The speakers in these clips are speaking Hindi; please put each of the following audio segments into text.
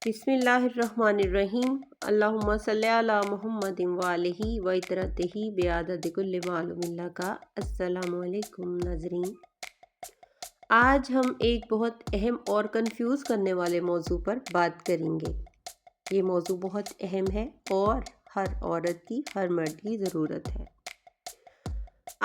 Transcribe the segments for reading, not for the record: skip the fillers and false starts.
बिस्मिल्लाहिर्रहमानिर्रहीम। अल्लाहुम्मा सल्ली अला मुहम्मदिन व आलिहि व इतरतिही बिआदद कुल्लि मालूमिल्लाह का। अस्सलामु अलैकुम नाज़रीन। आज हम एक बहुत अहम और कंफ्यूज करने वाले मौजू पर बात करेंगे। ये मौजू बहुत अहम है और हर औरत की, हर मर्द की ज़रूरत है।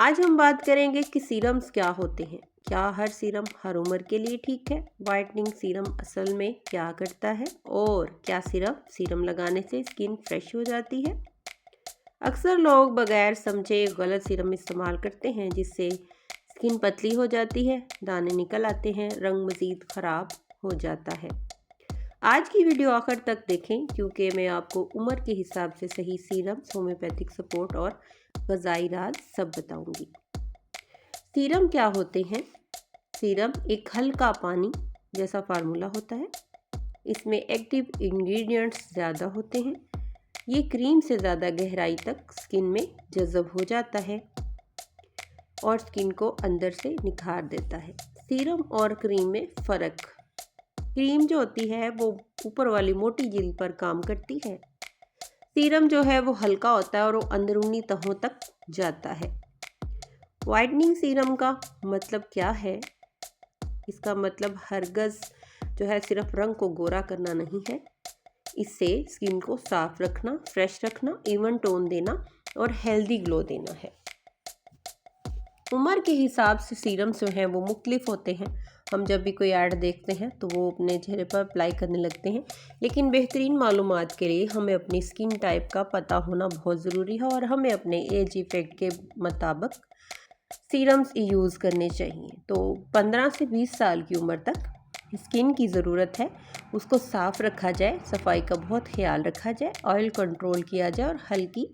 आज हम बात करेंगे कि सीरम्स क्या होते हैं। क्या हर सीरम हर उम्र के लिए ठीक है? वाइटनिंग सीरम असल में क्या करता है? और क्या सिर्फ सीरम लगाने से स्किन फ्रेश हो जाती है? अक्सर लोग बगैर समझे गलत सीरम इस्तेमाल करते हैं, जिससे स्किन पतली हो जाती है, दाने निकल आते हैं, रंग मज़ीद ख़राब हो जाता है। आज की वीडियो आखिर तक देखें, क्योंकि मैं आपको उम्र के हिसाब से सही सीरम, होम्योपैथिक सपोर्ट और ग़िज़ाई राज सब बताऊंगी। सीरम क्या होते हैं? सीरम एक हल्का पानी जैसा फार्मूला होता है। इसमें एक्टिव इंग्रेडिएंट्स ज़्यादा होते हैं। ये क्रीम से ज़्यादा गहराई तक स्किन में जज़ब हो जाता है और स्किन को अंदर से निखार देता है। सीरम और क्रीम में फ़र्क। क्रीम जो होती है वो ऊपर वाली मोटी झिल्ली पर काम करती है। सीरम जो है वो हल्का होता है और वो अंदरूनी तहों तक जाता है। वाइटनिंग सीरम का मतलब क्या है? इसका मतलब हरगज़ जो है सिर्फ रंग को गोरा करना नहीं है। इससे स्किन को साफ रखना, फ्रेश रखना, इवन टोन देना और हेल्दी ग्लो देना है। उम्र के हिसाब से सीरम जो हैं वो मुख्तलिफ होते हैं। हम जब भी कोई ऐड देखते हैं तो वो अपने चेहरे पर अप्लाई करने लगते हैं, लेकिन बेहतरीन मालूमात के लिए हमें अपनी स्किन टाइप का पता होना बहुत ज़रूरी है और हमें अपने एज इफ़ेक्ट के मुताबिक सीरम्स यूज़ करने चाहिए। तो 15 से 20 साल की उम्र तक स्किन की ज़रूरत है, उसको साफ़ रखा जाए, सफाई का बहुत ख्याल रखा जाए, ऑयल कंट्रोल किया जाए और हल्की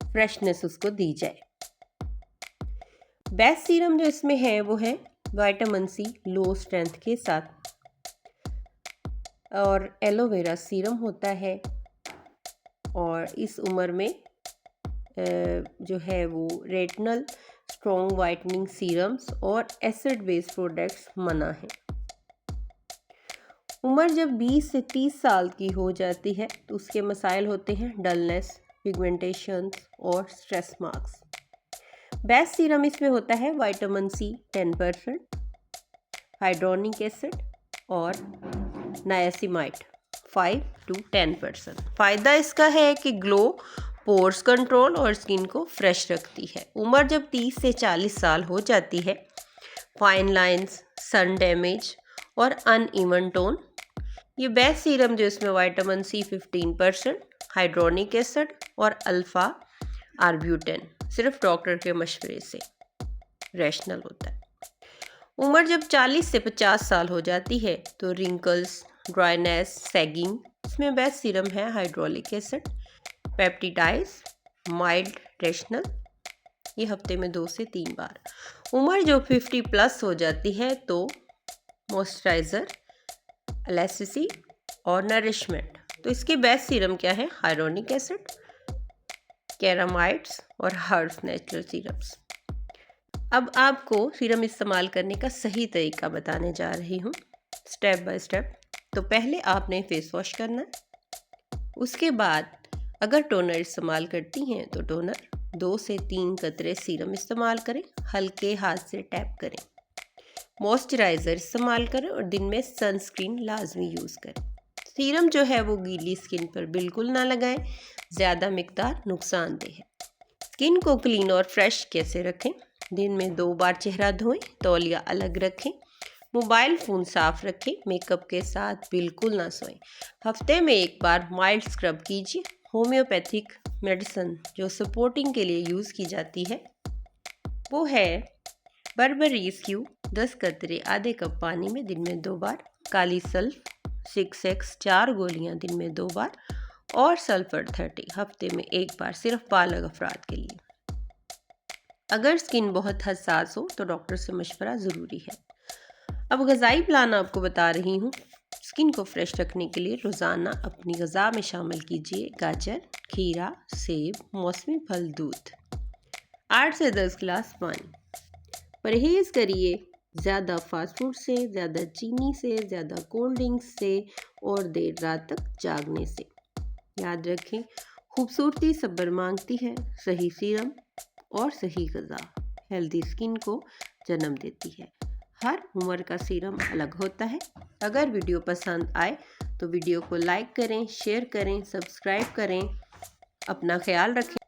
फ्रेशनेस उसको दी जाए। बेस्ट सीरम जो इसमें है वो है विटामिन सी लो स्ट्रेंथ के साथ, और एलोवेरा सीरम होता है। और इस उम्र में जो है वो रेटिनल स्ट्रॉन्ग वाइटनिंग सीरम्स और एसिड बेस्ड प्रोडक्ट्स मना है। उम्र जब 20 से 30 साल की हो जाती है तो उसके मसाइल होते हैं डलनेस, पिगमेंटेशन और स्ट्रेस मार्क्स। बेस्ट सीरम इसमें होता है विटामिन सी 10%, हाइड्रोनिक एसिड और नायासिमाइड 5 to 10%। फ़ायदा इसका है कि ग्लो, पोर्स कंट्रोल और स्किन को फ्रेश रखती है। उम्र जब 30 से 40 साल हो जाती है, फाइन लाइंस, सन डैमेज और अनइवन टोन। ये बेस्ट सीरम जो इसमें विटामिन सी 15%, हाइड्रोनिक एसिड और अल्फ़ा आर्ब्यूटेन सिर्फ डॉक्टर के मशवरे से रैशनल होता है। उम्र जब 40 से 50 साल हो जाती है तो रिंकल्स, ड्राइनेस, सैगिंग, इसमें बेस्ट सीरम है हाइड्रोलिक एसिड, पेप्टिडाइज, माइल्ड रैशनल, ये हफ्ते में 2 से 3 बार। उम्र जो 50 प्लस हो जाती है तो मॉइस्चराइज़र, एलास्टिसी और नरिशमेंट। तो इसके बेस्ट सीरम क्या है? हाइड्रोनिक एसिड, कैरामाइड्स और हर्ब्स नेचुरल सीरम्स। अब आपको सीरम इस्तेमाल करने का सही तरीका बताने जा रही हूँ, स्टेप बाय स्टेप। तो पहले आपने फेस वॉश करना है। उसके बाद अगर टोनर इस्तेमाल करती हैं तो टोनर 2 से 3 कतरे सीरम इस्तेमाल करें, हल्के हाथ से टैप करें। मॉइस्चराइज़र इस्तेमाल करें और दिन में सनस्क्रीन लाजमी यूज़ करें। सीरम जो है वो गीली स्किन पर बिल्कुल ना लगाएं, ज़्यादा मिकदार नुकसानदेह है। स्किन को क्लीन और फ्रेश कैसे रखें? दिन में 2 बार चेहरा धोएं, तौलिया अलग रखें, मोबाइल फ़ोन साफ़ रखें, मेकअप के साथ बिल्कुल ना सोएं। हफ्ते में 1 बार माइल्ड स्क्रब कीजिए। होम्योपैथिक मेडिसिन जो सपोर्टिंग के लिए यूज़ की जाती है वो है बर्बरीज क्यू 10 कतरे आधे कप पानी में दिन में 2 बार, काली सल्फ 6x 4 गोलियां दिन में 2 बार और सल्फर 30 हफ्ते में 1 बार, सिर्फ बालग अफराद के लिए। अगर स्किन बहुत हसास हो तो डॉक्टर से मशवरा ज़रूरी है। अब ग़िज़ाई प्लान आपको बता रही हूँ। स्किन को फ्रेश रखने के लिए रोज़ाना अपनी ग़िज़ा में शामिल कीजिए गाजर, खीरा, सेब, मौसमी फल, दूध, 8 से 10 गिलास पानी। परहेज़ करिए ज़्यादा फास्ट फूड से, ज़्यादा चीनी से, ज़्यादा कोल्ड ड्रिंक्स से और देर रात तक जागने से। याद रखें, खूबसूरती सब्र मांगती है, सही सीरम और सही ग़िज़ा हेल्दी स्किन को जन्म देती है। हर उम्र का सीरम अलग होता है। अगर वीडियो पसंद आए तो वीडियो को लाइक करें, शेयर करें, सब्सक्राइब करें। अपना ख्याल रखें।